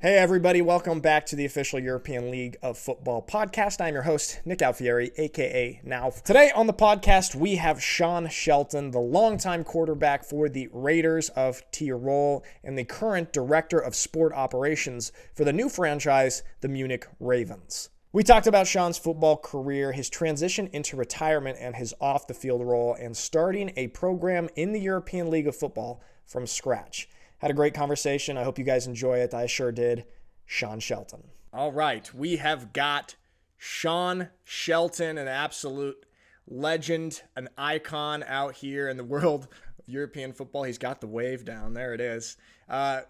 Hey everybody, welcome back to the official European League of Football podcast. I'm your host, Nick Alfieri, aka Now. Today on the podcast, we have Sean Shelton, the longtime quarterback for the Raiders of Tyrol and the current director of sport operations for the new franchise, the Munich Ravens. We talked about Sean's football career, his transition into retirement, and his off-the-field role, and starting a program in the European League of Football from scratch. Had a great conversation. I hope you guys enjoy it. I sure did. Sean Shelton. All right. We have got Sean Shelton, an absolute legend, an icon out here in the world of European football. He's got the wave down. There it is.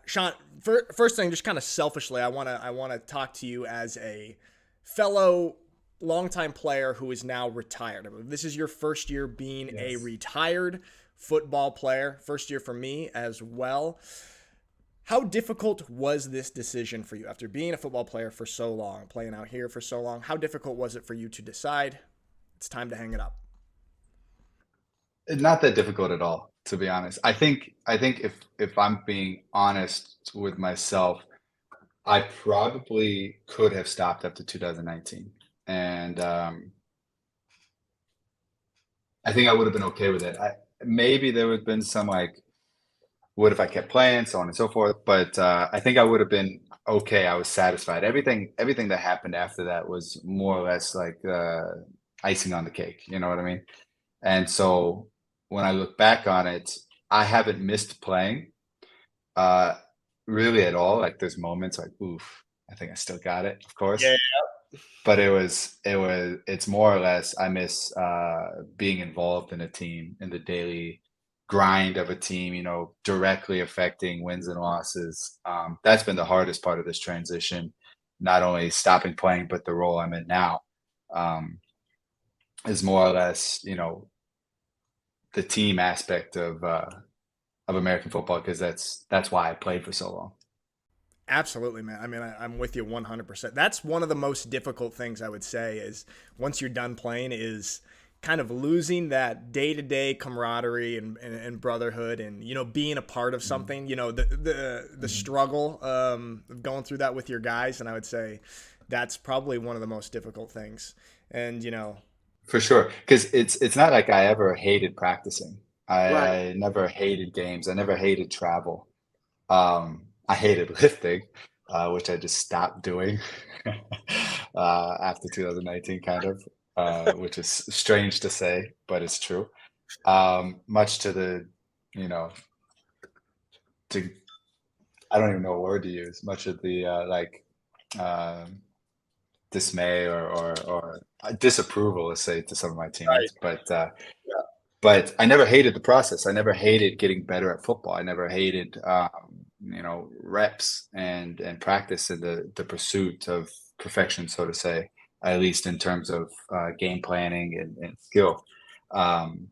Sean, first thing, just kind of selfishly, I want to talk to you as a fellow longtime player who is now retired. This is your first year being a retired football player, first year for me as well. How difficult was this decision for you after being a football player for so long, playing out here for so long? How difficult was it for you to decide it's time to hang it up? Not that difficult at all, to be honest. I think if I'm being honest with myself, I probably could have stopped up to 2019, and I think I would have been okay with it. Maybe there would have been some like, what if I kept playing, so on and so forth. But I think I would have been okay. I was satisfied. Everything that happened after that was more or less like icing on the cake. You know what I mean? And so when I look back on it, I haven't missed playing uh, really at all. Like there's moments like, oof, I think I still got it, of course. Yeah. But it's more or less I miss being involved in a team, in the daily grind of a team, directly affecting wins and losses. That's been the hardest part of this transition, not only stopping playing, but the role I'm in now um, is more or less, the team aspect of American football, because that's why I played for so long. Absolutely, man. I mean, I'm with you 100%. That's one of the most difficult things I would say is once you're done playing is kind of losing that day-to-day camaraderie and brotherhood and, being a part of Mhm. something, the Mhm. struggle of going through that with your guys. And I would say that's probably one of the most difficult things. And, For sure, because it's not like I ever hated practicing. right. I never hated games. I never hated travel. I hated lifting, which I just stopped doing after 2019, kind of, which is strange to say, but it's true. Much to the, you know, to I don't even know what word to use. Much of the um dismay or disapproval, let's say, to some of my Right. teammates. But I never hated the process. I never hated getting better at football. I never hated reps and practice in the pursuit of perfection, so to say, at least in terms of game planning and skill. Um,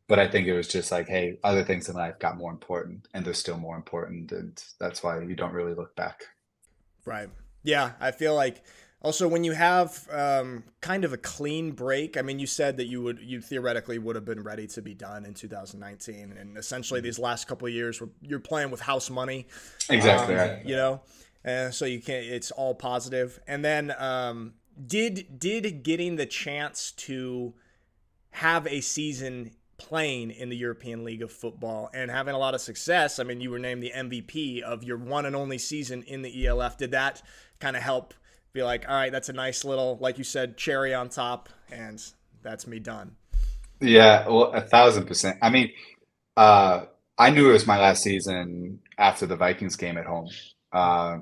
but I think it was just like, hey, other things in life got more important, and they're still more important, and that's why you don't really look back. Right. Yeah, I feel like also when you have kind of a clean break. I mean, you said that you theoretically would have been ready to be done in 2019, and essentially these last couple of years you're playing with house money, Exactly right. and so you can't. It's all positive. And then did getting the chance to have a season playing in the European League of Football and having a lot of success. I mean, you were named the MVP of your one and only season in the ELF. Did that kind of help be like, all right, that's a nice little, like you said, cherry on top, and that's me done? Yeah, well, 1,000%. I mean, Uh, I knew it was my last season after the Vikings game at home.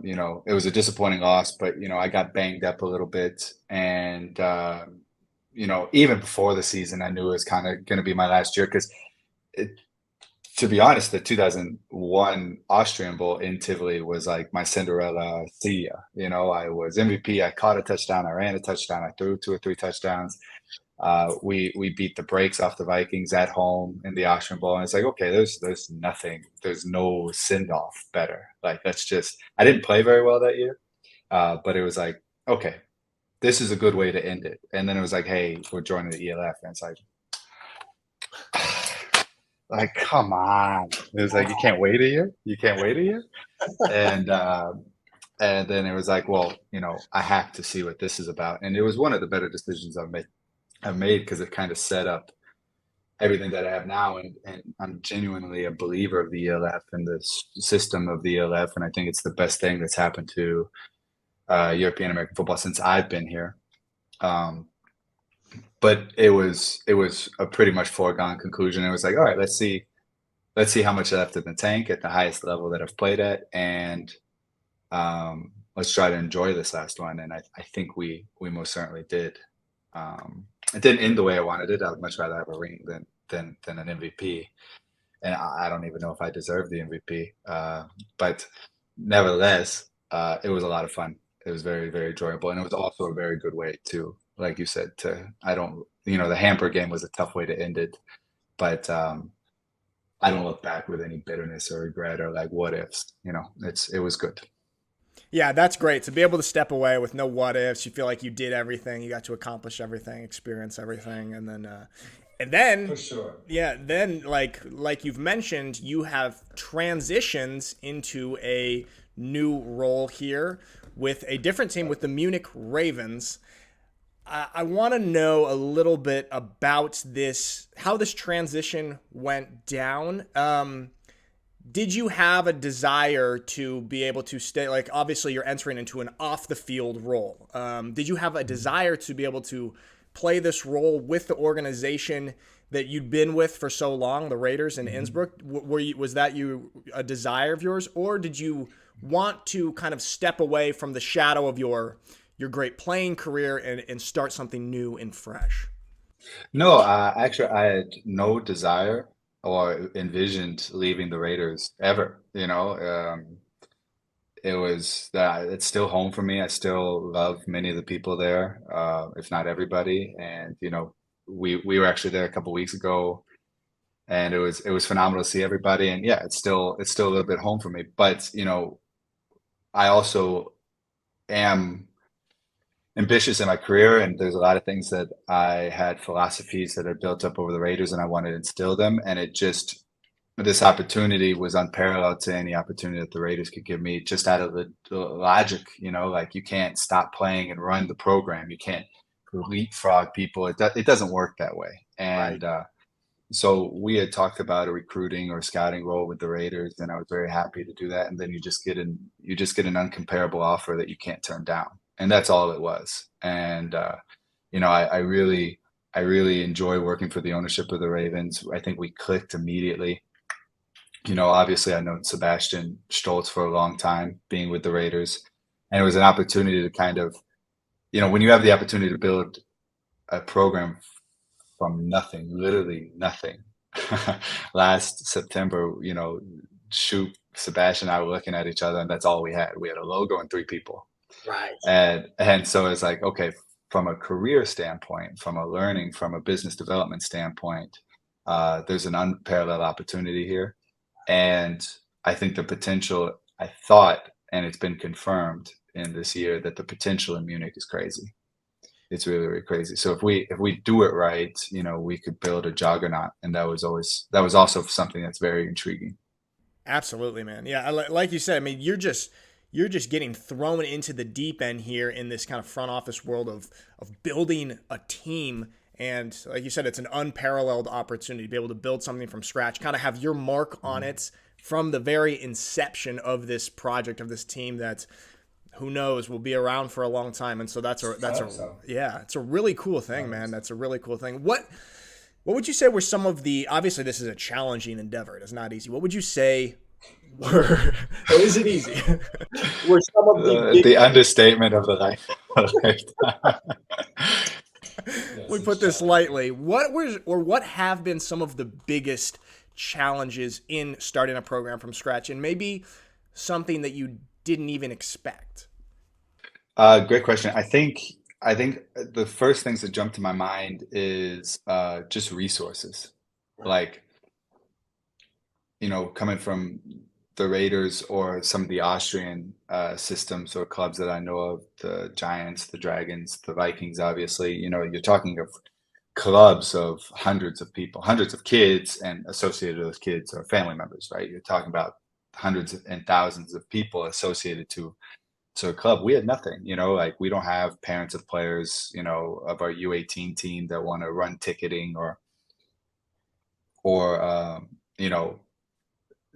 It was a disappointing loss, but I got banged up a little bit, and even before the season, I knew it was kind of going to be my last year because, to be honest, the 2001 Austrian Bowl in Tivoli was like my Cinderella see ya. I was MVP. I caught a touchdown. I ran a touchdown. I threw two or three touchdowns. We beat the brakes off the Vikings at home in the Austrian Bowl, and it's like, okay, there's nothing, there's no send off better. Like that's just I didn't play very well that year, but it was like, okay, this is a good way to end it. And then it was like, hey, we're joining the ELF, and it's like come on. It was like you can't wait a year, and And then it was like, well, I have to see what this is about. And it was one of the better decisions I've made because it kind of set up everything that I have now. And I'm genuinely a believer of the ELF and the system of the ELF. And I think it's the best thing that's happened to European American football since I've been here. Um, but it was a pretty much foregone conclusion. It was like, all right, let's see how much left in the tank at the highest level that I've played at, and let's try to enjoy this last one. And I think we most certainly did. It didn't end the way I wanted it. I would much rather have a ring than an MVP, and I don't even know if I deserve the MVP. But nevertheless, it was a lot of fun. It was very, very enjoyable, and it was also a very good way to, like you said, I don't, the hamper game was a tough way to end it, but I don't look back with any bitterness or regret or like what ifs. It was good. Yeah, that's great to be able to step away with no what ifs. You feel like you did everything, you got to accomplish everything, experience everything, and then For sure. yeah, then like you've mentioned, you have transitions into a new role here with a different team with the Munich Ravens. I want to know a little bit about this, how this transition went down. Did you have a desire to be able to stay? Like, obviously, you're entering into an off the field role. Did you have a desire to be able to play this role with the organization that you'd been with for so long, the Raiders in Innsbruck? Was that a desire of yours, or did you want to kind of step away from the shadow of your great playing career and start something new and fresh? No, actually, I had no desire or envisioned leaving the Raiders ever. It's still home for me. I still love many of the people there, if not everybody. And we were actually there a couple weeks ago, and it was phenomenal to see everybody. And yeah, it's still a little bit home for me. But I also am ambitious in my career, and there's a lot of things that I had philosophies that I built up over the Raiders, and I wanted to instill them. And this opportunity was unparalleled to any opportunity that the Raiders could give me, just out of the logic, like you can't stop playing and run the program. You can't leapfrog people. It doesn't work that way. Right. And so we had talked about a recruiting or scouting role with the Raiders, and I was very happy to do that. And then you just get an uncomparable offer that you can't turn down, and that's all it was. And I really enjoy working for the ownership of the Ravens. I think we clicked immediately. Obviously, I known Sebastian Stoltz for a long time, being with the Raiders, and it was an opportunity to kind of, when you have the opportunity to build a program from nothing, literally nothing. Last September, shoot, Sebastian and I were looking at each other, and that's all we had. We had a logo and three people. Right. And so it's like, okay, from a career standpoint, from a learning, from a business development standpoint, there's an unparalleled opportunity here. And I think the potential, I thought, and it's been confirmed in this year, that the potential in Munich is crazy. It's really, really crazy. So if we do it right, we could build a juggernaut, and that was also something that's very intriguing. Absolutely, man. Yeah, like you said, I mean, you're just getting thrown into the deep end here in this kind of front office world of building a team. And like you said, it's an unparalleled opportunity to be able to build something from scratch, kind of have your mark on it from the very inception of this project, of this team that, who knows, will be around for a long time. And so I hope so. yeah, it's a really cool I thing, hope man. so. That's a really cool thing. What would you say were some of the, obviously this is a challenging endeavor. It is not easy. What would you say were, or is it easy? Were some of the The biggest, understatement of the life. Lifetime. Yes, we it's put this challenging. lightly, what have been some of the biggest challenges in starting a program from scratch, and maybe something that you didn't even expect? Great question. I think the first things that jump to my mind is just resources. Right. Like, coming from the Raiders or some of the Austrian systems or clubs that I know of, the Giants, the Dragons, the Vikings, obviously, you're talking of clubs of hundreds of people, hundreds of kids, and associated with those kids are family members, right? You're talking about hundreds and thousands of people associated to to a club. We had nothing, like we don't have parents of players, of our U18 team that want to run ticketing or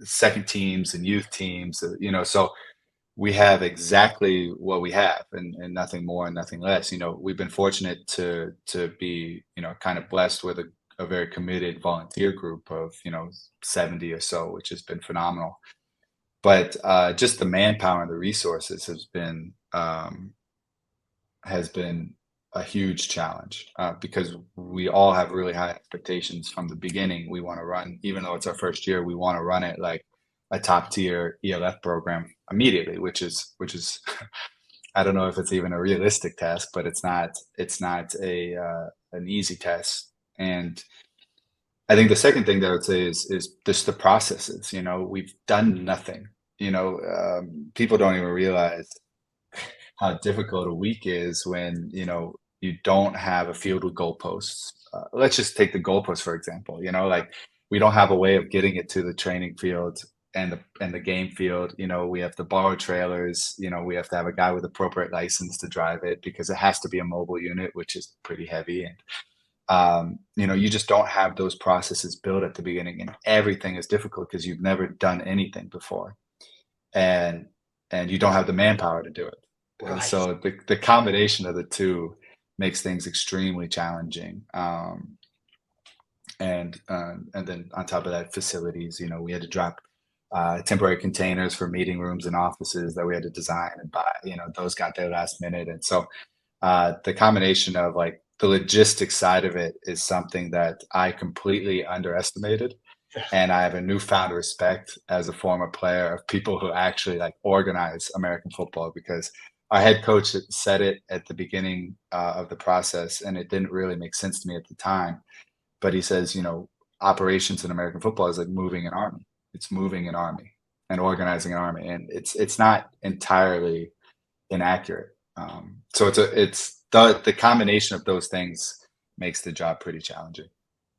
second teams and youth teams, so we have exactly what we have and nothing more and nothing less. We've been fortunate to be, kind of blessed with a very committed volunteer group of, 70 or so, which has been phenomenal. But just the manpower and the resources has been a huge challenge because we all have really high expectations from the beginning. We want to run, even though it's our first year, we want to run it like a top tier ELF program immediately, which is I don't know if it's even a realistic task, but it's not an easy test. And I think the second thing that I would say is just the processes. We've done nothing. People don't even realize how difficult a week is when you don't have a field with goalposts. Let's just take the goalpost for example. Like we don't have a way of getting it to the training field and the game field. We have to borrow trailers. We have to have a guy with appropriate license to drive it because it has to be a mobile unit, which is pretty heavy. And you just don't have those processes built at the beginning, and everything is difficult because you've never done anything before, and you don't have the manpower to do it. And Right. so the combination of the two makes things extremely challenging. And then on top of that, facilities, we had to drop temporary containers for meeting rooms and offices that we had to design and buy. Those got there last minute. And so the combination of like the logistics side of it is something that I completely underestimated. And I have a newfound respect as a former player of people who actually like organize American football, because our head coach had said it at the beginning of the process, and it didn't really make sense to me at the time. But he says, operations in American football is like moving an army. It's moving an army and organizing an army, and it's not entirely inaccurate. So it's the combination of those things makes the job pretty challenging. It's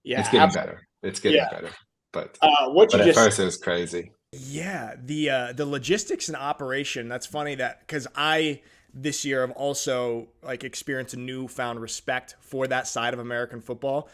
Yeah, getting absolutely. better. It's getting Yeah. better, but What you at just first it was crazy. Yeah, the logistics and operation. That's funny that because I this year have also like experienced a newfound respect for that side of American football.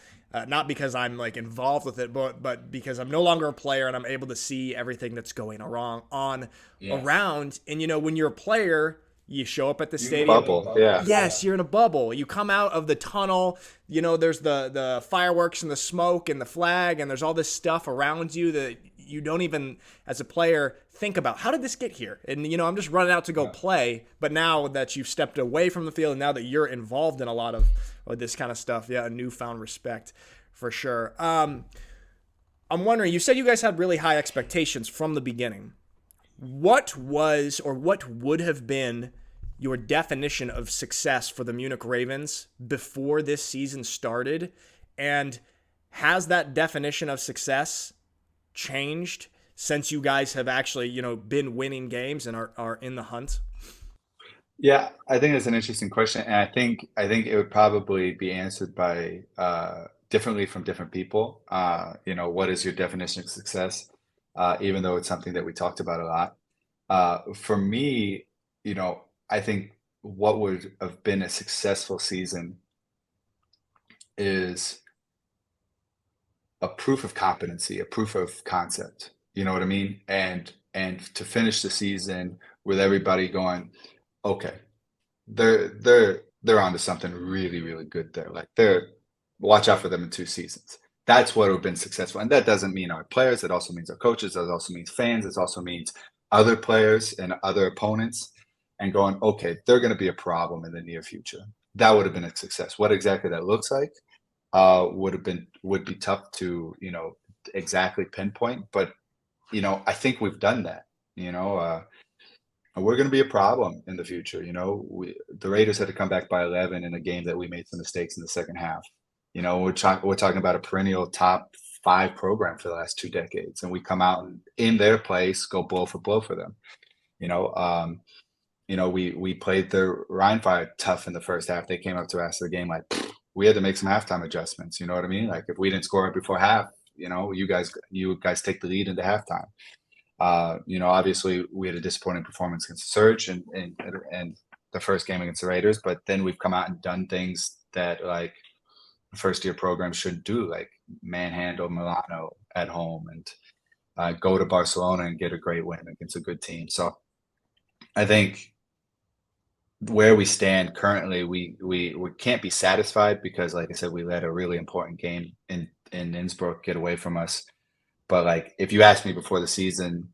Not because I'm like involved with it, but because I'm no longer a player and I'm able to see everything that's going wrong on Yes. around. And when you're a player, you show up at the You stadium. bubble. Yeah. Yes, you're in a bubble. You come out of the tunnel. There's the fireworks and the smoke and the flag, and there's all this stuff around you that you don't even, as a player, think about. How did this get here? And I'm just running out to go Yeah. play. But now that you've stepped away from the field, and now that you're involved in a lot of this kind of stuff, yeah, a newfound respect for sure. I'm wondering. You said you guys had really high expectations from the beginning. What was or what would have been your definition of success for the Munich Ravens before this season started? And has that definition of success changed since you guys have actually, been winning games and are in the hunt? Yeah, I think that's an interesting question, and I think it would probably be answered by differently from different people. What is your definition of success? Even though it's something that we talked about a lot. For me, I think what would have been a successful season is a proof of competency, a proof of concept. You know what I mean? And to finish the season with everybody going, okay, they're onto something really, really good there. Like they're watch out for them in 2 seasons. That's what would have been successful. And that doesn't mean our players, it also means our coaches, it also means fans, it also means other players and other opponents, and going, okay, they're going to be a problem in the near future. That would have been a success. What exactly that looks like would be tough to exactly pinpoint, but I think we've done that. We're going to be a problem in the future. The Raiders had to come back by 11 in a game that we made some mistakes in the second half. We're talking about a perennial top 5 program for the last 2 decades, and we come out and in their place go blow for blow for them. You know, um, we played the Rhine Fire tough in the first half. They came up to us the game like we had to make some halftime adjustments. You know what I mean? Like if we didn't score right before half, you guys take the lead into halftime. Obviously we had a disappointing performance against the Surge and the first game against the Raiders, but then we've come out and done things that like first year programs shouldn't do, like manhandle Milano at home and go to Barcelona and get a great win against a good team. So I think where we stand currently, we can't be satisfied because, like I said, we let a really important game in Innsbruck get away from us. But like, if you asked me before the season,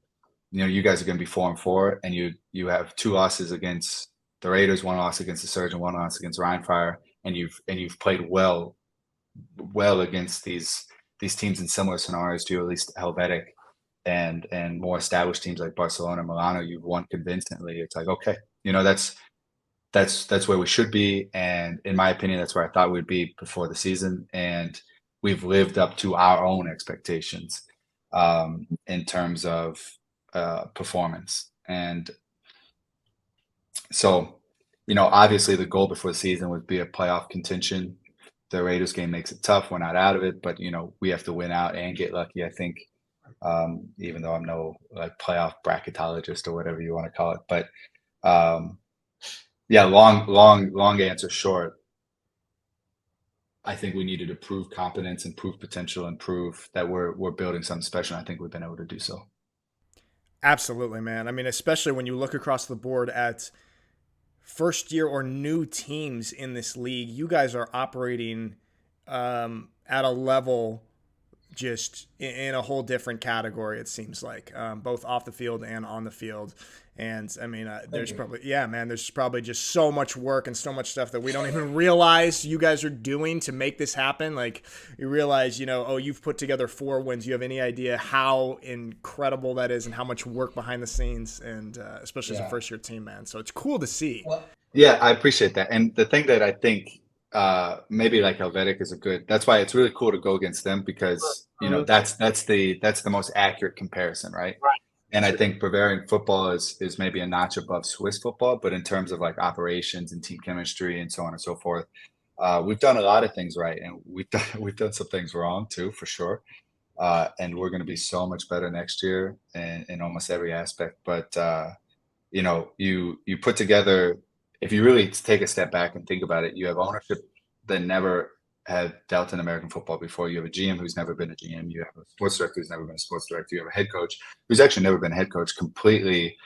you guys are going to be 4-4, and you have 2 losses against the Raiders, 1 loss against the Surge, and 1 loss against Rheinfire, and you've played well against these teams in similar scenarios to you, at least Helvetic and more established teams like Barcelona, Milano. You've won convincingly. It's like, okay, that's where we should be, and in my opinion, that's where I thought we'd be before the season, and we've lived up to our own expectations in terms of performance. And so, obviously the goal before the season would be a playoff contention. The Raiders game makes it tough. We're not out of it, but we have to win out and get lucky, I think. Even though I'm no like playoff bracketologist or whatever you want to call it, but yeah, long answer short. I think we needed to prove competence and prove potential and prove that we're building something special. And I think we've been able to do so. Absolutely, man. I mean, especially when you look across the board at first year or new teams in this league, you guys are operating at a level just in a whole different category, it seems like, both off the field and on the field. And I mean, there's probably just so much work and so much stuff that we don't even realize you guys are doing to make this happen. Like, you realize, you've put together 4 wins. You have any idea how incredible that is and how much work behind the scenes, and especially as a first year team, man. So it's cool to see. Well, yeah, I appreciate that. And the thing that I think maybe like Helvetic is that's why it's really cool to go against them, because that's the most accurate comparison, right? And I think Bavarian football is maybe a notch above Swiss football, but in terms of like operations and team chemistry and so on and so forth, we've done a lot of things right, and we've done some things wrong too, for sure. And we're going to be so much better next year in almost every aspect. But you put together, if you really take a step back and think about it, you have ownership that never had dealt in American football before. You have a GM who's never been a GM. You have a sports director who's never been a sports director. You have a head coach who's actually never been a head coach, completely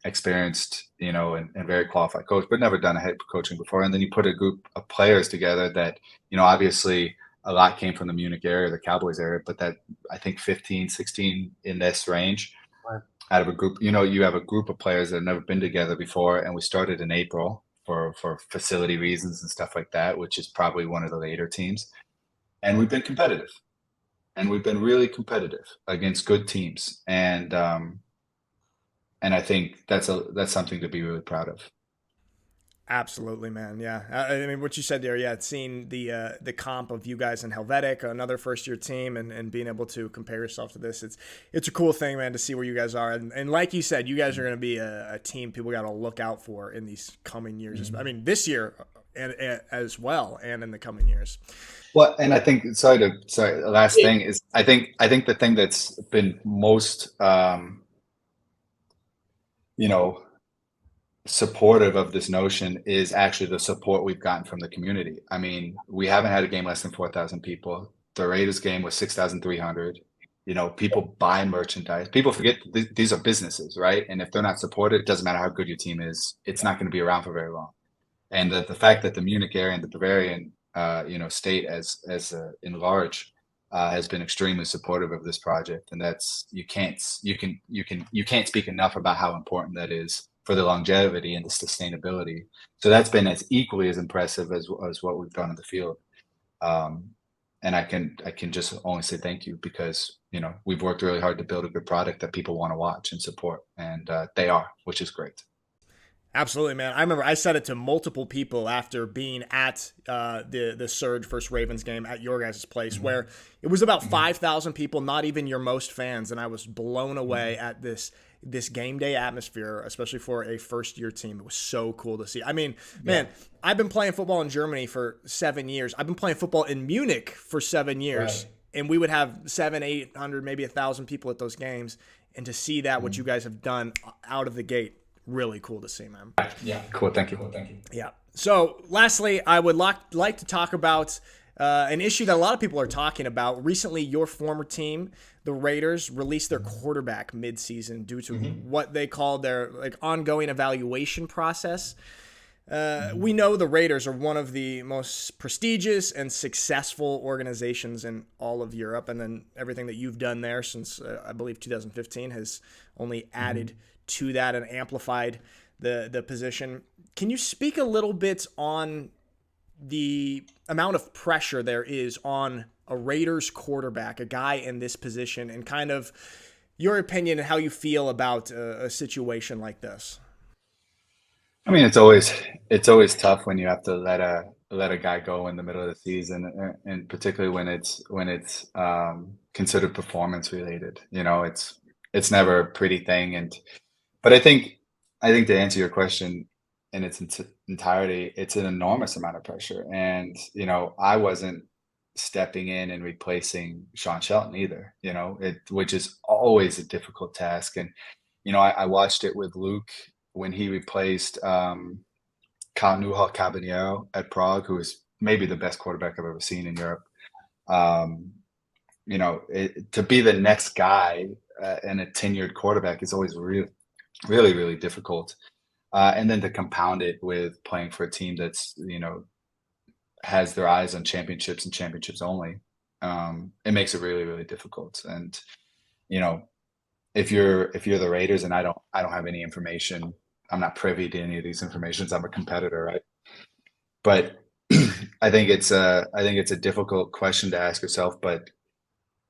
experienced, and very qualified coach, but never done a head coaching before. And then you put a group of players together that, obviously a lot came from the Munich area, the Cowboys area, but that I think 15, 16 in this range. Right. Out of a group, you have a group of players that have never been together before. And we started in April for facility reasons and stuff like that, which is probably one of the later teams. And we've been competitive, and we've been really competitive against good teams. And I think that's something to be really proud of. Absolutely, man. Yeah, I mean, what you said there. Yeah, seeing the comp of you guys in Helvetic, another first year team, and being able to compare yourself to this, it's a cool thing, man, to see where you guys are. And like you said, you guys are going to be a team people got to look out for in these coming years. Mm-hmm. I mean, this year and as well, and in the coming years. Well, and I think the last thing is I think the thing that's been most supportive of this notion is actually the support we've gotten from the community. I mean, we haven't had a game less than 4,000 people. The Raiders game was 6,300. People buy merchandise. People forget these are businesses, right? And if they're not supported, it doesn't matter how good your team is. It's not going to be around for very long. And the fact that the Munich area and the Bavarian, state as in large, has been extremely supportive of this project, and you can't speak enough about how important that is for the longevity and the sustainability. So that's been as equally as impressive as what we've done in the field. And I can just only say thank you, because we've worked really hard to build a good product that people want to watch and support, and they are, which is great. Absolutely, man. I remember I said it to multiple people after being at the Surge first Ravens game at your guys' place, mm-hmm. where it was about 5,000 people, not even your most fans, and I was blown away at this game day atmosphere, especially for a first-year team. It was so cool to see. I mean, man, I've been playing football in Germany for 7 years. I've been playing football in Munich for 7 years. Right. and we would have 700, 800, maybe 1,000 people at those games, and to see that what you guys have done out of the gate, really cool to see, man. Yeah, cool. Thank you. Cool. Thank you. Yeah. So, lastly, I would like to talk about an issue that a lot of people are talking about. Recently, your former team, the Raiders, released their quarterback midseason due to what they called their ongoing evaluation process. We know the Raiders are one of the most prestigious and successful organizations in all of Europe, and then everything that you've done there since I believe 2015 has only added to that and amplified the position. Can you speak a little bit on the amount of pressure there is on a Raiders quarterback, a guy in this position, and kind of your opinion and how you feel about a situation like this? I mean, it's always tough when you have to let a guy go in the middle of the season, and particularly when it's considered performance related. It's never a pretty thing, but I think to answer your question in its entirety, it's an enormous amount of pressure, and I wasn't stepping in and replacing Sean Shelton either. Which is always a difficult task, and I watched it with Luke when he replaced Kyle Newhall Caballero at Prague, who is maybe the best quarterback I've ever seen in Europe. Um, to be the next guy and a tenured quarterback is always really, really, really difficult. And then to compound it with playing for a team that's, has their eyes on championships and championships only, it makes it really, really difficult. And, you know, if you're the Raiders, and I don't have any information, I'm not privy to any of these informations. I'm a competitor, right? But I think it's a difficult question to ask yourself. But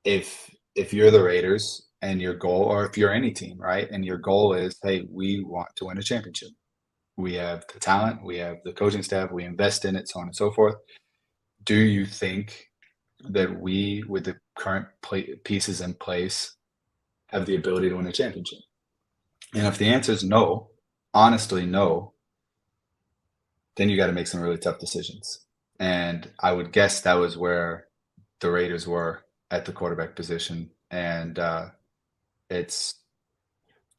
if you're the Raiders and your goal, or if you're any team, right, and your goal is, hey, we want to win a championship. We have the talent, we have the coaching staff, we invest in it, so on and so forth. Do you think that we, with the current pieces in place, have the ability to win a championship? And if the answer is no, honestly no, then you got to make some really tough decisions. And I would guess that was where the Raiders were at the quarterback position. And it's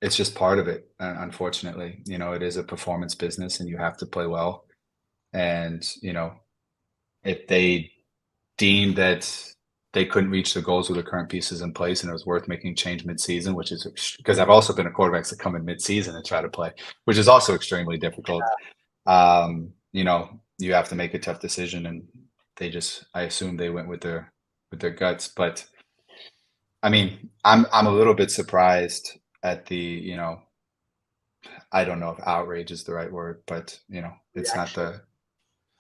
it's just part of it, unfortunately. It is a performance business, and you have to play well. And if they deemed that they couldn't reach the goals with the current pieces in place, and it was worth making change mid-season, which is because I've also been a quarterbacks that come in mid-season and try to play, which is also extremely difficult. You have to make a tough decision, and I assume they went with their guts. But I mean, I'm a little bit surprised at I don't know if outrage is the right word, but it's not the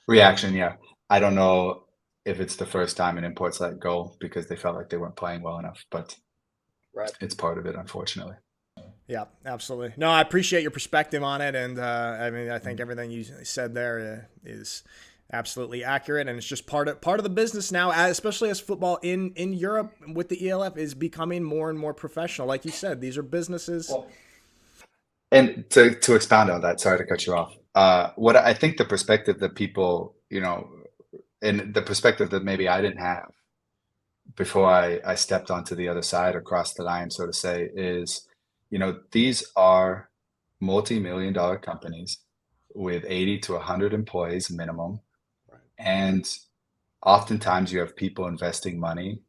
reaction. Yeah. I don't know if it's the first time an imports let go because they felt like they weren't playing well enough, but Right. it's part of it, unfortunately. Yeah, absolutely. No, I appreciate your perspective on it, and I mean, I think everything you said there is absolutely accurate, and it's just part of the business now, especially as football in Europe with the ELF is becoming more and more professional. Like you said, these are businesses. Well, and to expound on that, sorry to cut you off. What I think the perspective that people, and the perspective that maybe I didn't have before I stepped onto the other side or crossed the line, so to say, is, these are multi-million dollar companies with 80 to 100 employees minimum. Right. And oftentimes you have people investing money.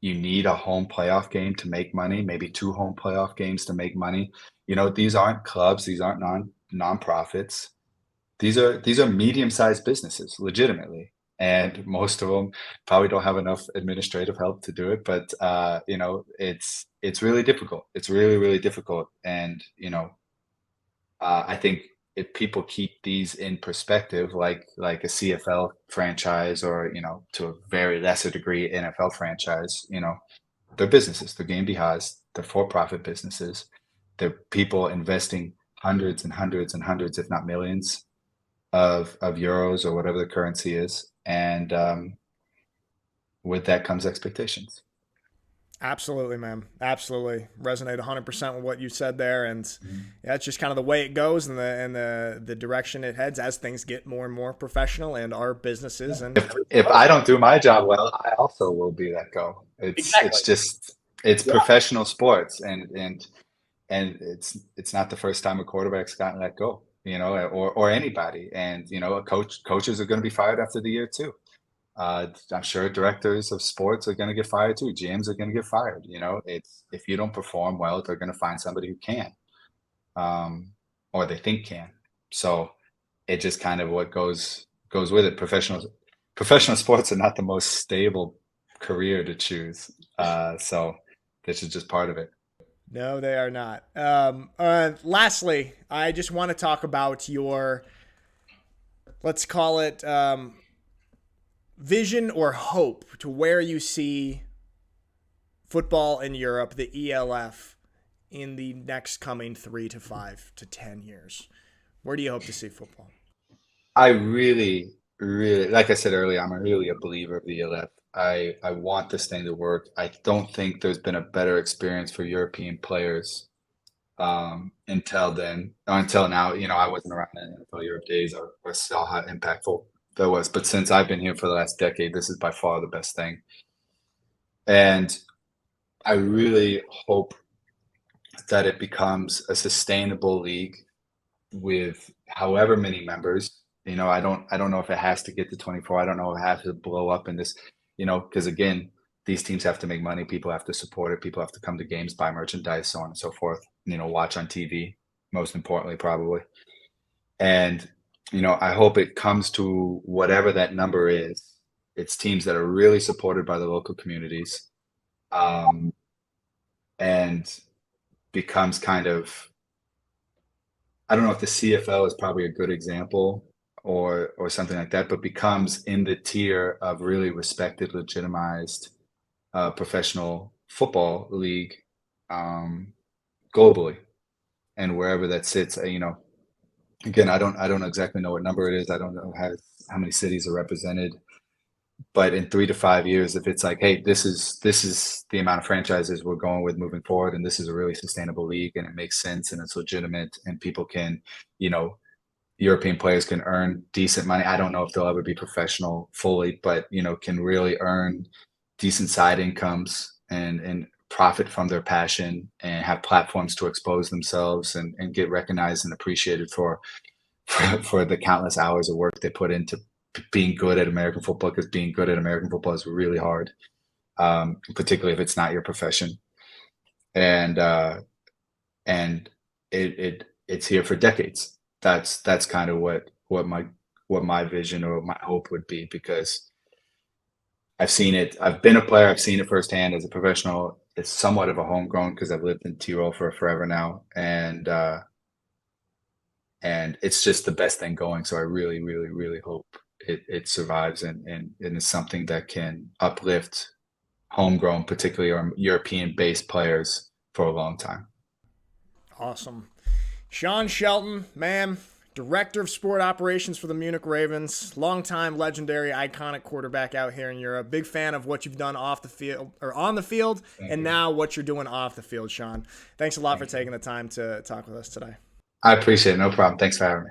You need a home playoff game to make money, maybe two home playoff games to make money. These aren't clubs, these aren't nonprofits. These are medium-sized businesses, legitimately. And most of them probably don't have enough administrative help to do it. But it's really difficult. It's really, really difficult. And I think if people keep these in perspective, like a CFL franchise, or to a very lesser degree NFL franchise, they're businesses. They're GmbHs. They're for-profit businesses. They're people investing hundreds and hundreds and hundreds, if not millions, of euros or whatever the currency is. And with that comes expectations. Absolutely, man. Absolutely. Resonate 100% with what you said there. And Mhm. yeah, it's just kind of the way it goes and the direction it heads as things get more and more professional and our businesses and If I don't do my job well, I also will be let go. exactly. It's just it's Yeah. professional sports, and it's not the first time a quarterback's gotten let go, or anybody. And coaches are going to be fired after the year too. I'm sure directors of sports are going to get fired too. GMs are going to get fired. It's if you don't perform well, they're going to find somebody who can, um, or they think can. So it just kind of what goes with it. Professional sports are not the most stable career to choose. So this is just part of it. No, they are not. Lastly, I just want to talk about your, let's call it vision or hope to where you see football in Europe, the ELF, in the next coming 3 to 5 to 10 years. Where do you hope to see football? I really, really, like I said earlier, I'm really a believer of the ELF. I want this thing to work. I don't think there's been a better experience for European players until then, or until now. I wasn't around in the NFL Europe days or saw how impactful that was. But since I've been here for the last decade, this is by far the best thing. And I really hope that it becomes a sustainable league with however many members. I don't know if it has to get to 24. I don't know if it has to blow up in this, because again, these teams have to make money. People have to support it. People have to come to games, buy merchandise, so on and so forth. Watch on TV, most importantly, probably. And I hope it comes to whatever that number is. It's teams that are really supported by the local communities, um, and becomes kind of, I don't know if the CFL is probably a good example or something like that, but becomes in the tier of really respected, legitimized professional football league, um, globally, and wherever that sits. Again, I don't exactly know what number it is. I don't know how many cities are represented, but in 3 to 5 years, if it's like, hey, this is the amount of franchises we're going with moving forward, and this is a really sustainable league, and it makes sense, and it's legitimate, and people can, you know, European players can earn decent money. I don't know if they'll ever be professional fully, but can really earn decent side incomes and profit from their passion and have platforms to expose themselves and get recognized and appreciated for the countless hours of work they put into being good at American football, because being good at American football is really hard, particularly if it's not your profession. And uh, and it's here for decades. That's kind of what my vision or my hope would be, because I've seen it. I've been a player. I've seen it firsthand as a professional. It's somewhat of a homegrown because I've lived in Tyrol for forever now, and it's just the best thing going. So I really, really, really hope it survives and is something that can uplift homegrown, particularly or European-based players for a long time. Awesome. Sean Shelton, man, director of sport operations for the Munich Ravens, longtime legendary, iconic quarterback out here in Europe. Big fan of what you've done off the field or on the field, Thank and you. now what you're doing off the field, Sean. Thanks a lot for Thank you. taking the time to talk with us today. I appreciate it. No problem. Thanks for having me.